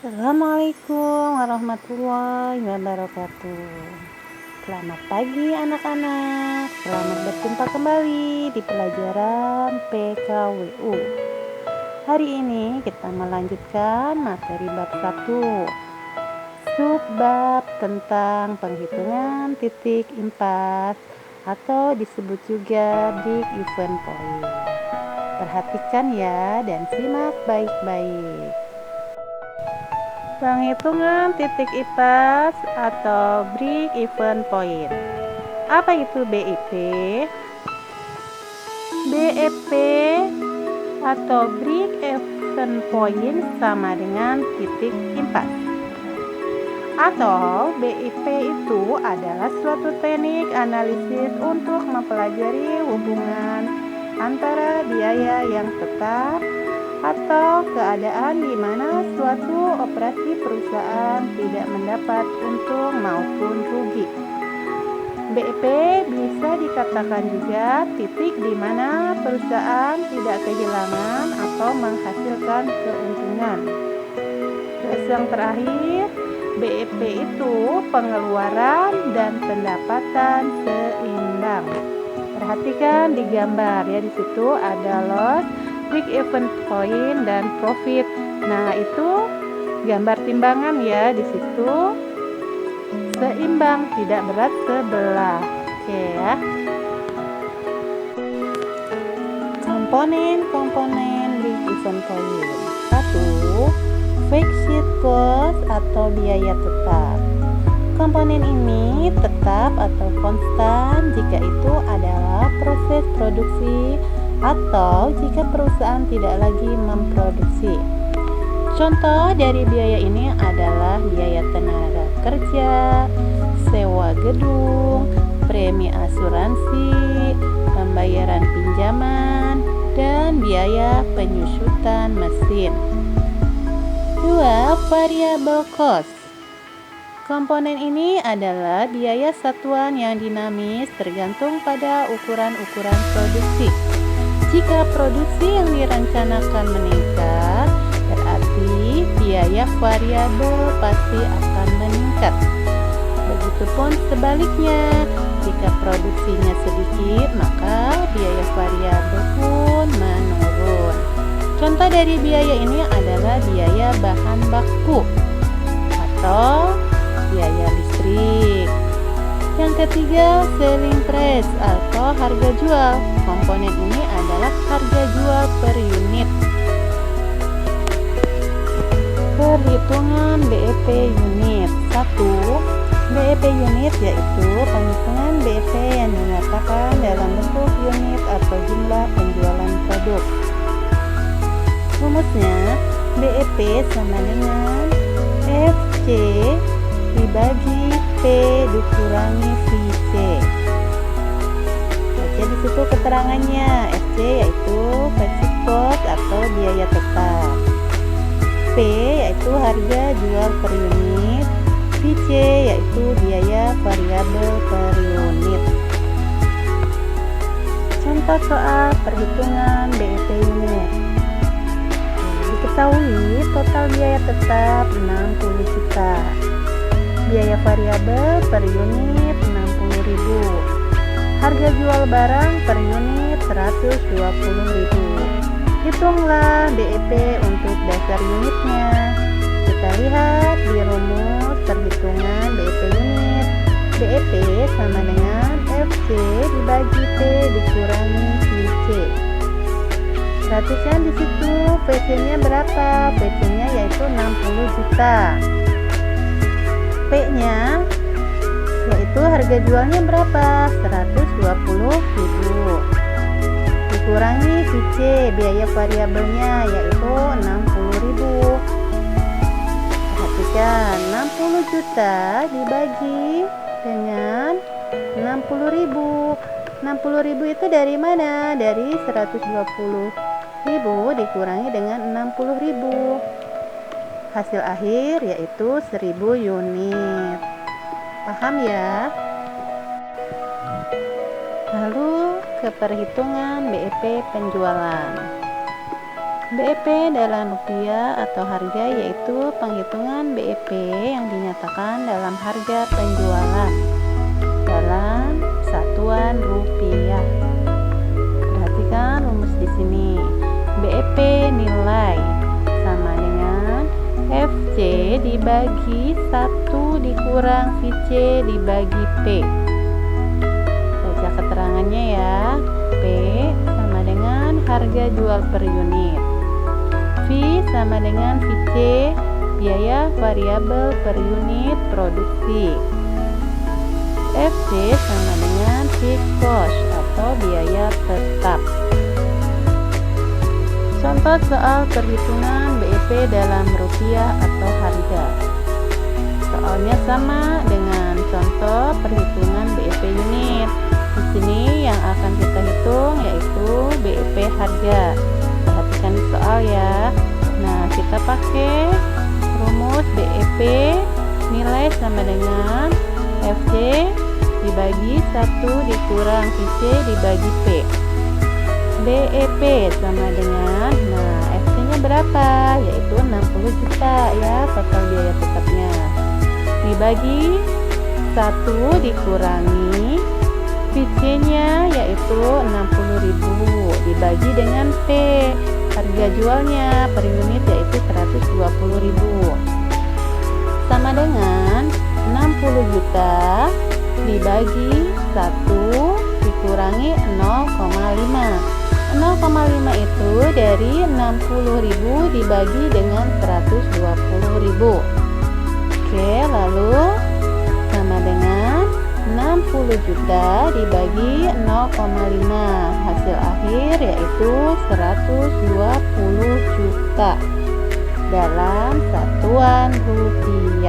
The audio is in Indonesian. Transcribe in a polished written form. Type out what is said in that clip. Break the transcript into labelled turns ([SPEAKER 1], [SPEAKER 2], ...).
[SPEAKER 1] Assalamualaikum warahmatullahi wabarakatuh. Selamat pagi anak-anak. Selamat berjumpa kembali di pelajaran PKWU. Hari ini kita melanjutkan materi bab 1. Subbab tentang penghitungan titik impas atau disebut juga big event point. Perhatikan ya dan simak baik-baik. Penghitungan titik impas atau break even point. Apa itu BIP? BIP atau break even point sama dengan titik impas. Atau BIP itu adalah suatu teknik analisis untuk mempelajari hubungan antara biaya yang tetap atau keadaan di mana suatu operasi perusahaan tidak mendapat untung maupun rugi. BIP bisa dikatakan juga titik di mana perusahaan tidak kehilangan atau menghasilkan keuntungan. Terus yang terakhir, BIP itu pengeluaran dan pendapatan seimbang. Perhatikan di gambar ya, di situ ada loss, break even point dan profit. Nah, itu gambar timbangan ya, di situ seimbang, tidak berat sebelah. Oke ya. Komponen break even point. 1. Fixed cost atau biaya tetap. Komponen ini tetap atau konstan jika itu adalah proses produksi atau jika perusahaan tidak lagi memproduksi. Contoh dari biaya ini adalah biaya tenaga kerja, sewa gedung, premi asuransi, pembayaran pinjaman, dan biaya penyusutan mesin. 2. Variable cost. Komponen ini adalah biaya satuan yang dinamis tergantung pada ukuran-ukuran produksi. Jika produksi yang direncanakan meningkat, berarti biaya variabel pasti akan meningkat. Begitupun sebaliknya, jika produksinya sedikit, maka biaya variabel pun menurun. Contoh dari biaya ini adalah biaya bahan baku atau biaya listrik. Yang ketiga, selling price atau harga jual. Komponen ini adalah harga jual per unit. Perhitungan BEP unit. 1. BEP unit yaitu penghitungan BEP yang dinyatakan dalam bentuk unit atau jumlah penjualan produk. Rumusnya, BEP sama dengan FC dibagi P dikurangi VC. Baca di situ keterangannya. FC yaitu fixed cost atau biaya tetap. P yaitu harga jual per unit. VC yaitu biaya variabel per unit. Contoh soal perhitungan BEP unit. Diketahui total biaya tetap 60 juta. Biaya variabel per unit 60.000. Harga jual barang per unit 120.000. Hitunglah BEP untuk dasar unitnya. Kita lihat di rumus perhitungan BEP unit. BEP sama dengan FC dibagi P dikurangi VC. Perhatikan di situ VC-nya berapa? VC-nya yaitu 60 juta. P-nya yaitu harga jualnya berapa? 120.000. Dikurangi VC, biaya variabelnya yaitu 60.000. Perhatikan, 60 juta dibagi dengan 60.000. 60.000 itu dari mana? Dari 120.000 dikurangi dengan 60.000. Hasil akhir yaitu 1000 unit. Paham ya? Lalu ke perhitungan BEP penjualan. BEP dalam rupiah atau harga yaitu penghitungan BEP yang dinyatakan dalam harga penjualan dalam satuan rupiah. Perhatikan rumus di sini. BEP nilai sama dengan FC dibagi 1 dikurang VC dibagi P. Baca keterangannya ya. P sama dengan harga jual per unit. V sama dengan VC, biaya variabel per unit produksi. FC sama dengan fixed cost atau biaya tetap. Contoh soal perhitungan BEP dalam rupiah atau harga. Soalnya sama dengan contoh perhitungan BEP unit. Di sini yang akan kita hitung yaitu BEP harga. Perhatikan di soal ya. Nah, kita pakai rumus BEP nilai sama dengan FC dibagi 1 dikurang VC dibagi P. BEP sama dengan, nah FC-nya berapa? Yaitu 60 juta ya, total biaya tetapnya. Dibagi 1 dikurangi VC-nya yaitu 60.000 dibagi dengan P, harga jualnya per unit yaitu 120.000. Sama dengan 60 juta dibagi 1 dikurangi 0,5. 0,5 itu dari 60.000 dibagi dengan 120.000. Oke, lalu sama dengan 60 juta dibagi 0,5. Hasil akhir yaitu 120 juta dalam satuan rupiah.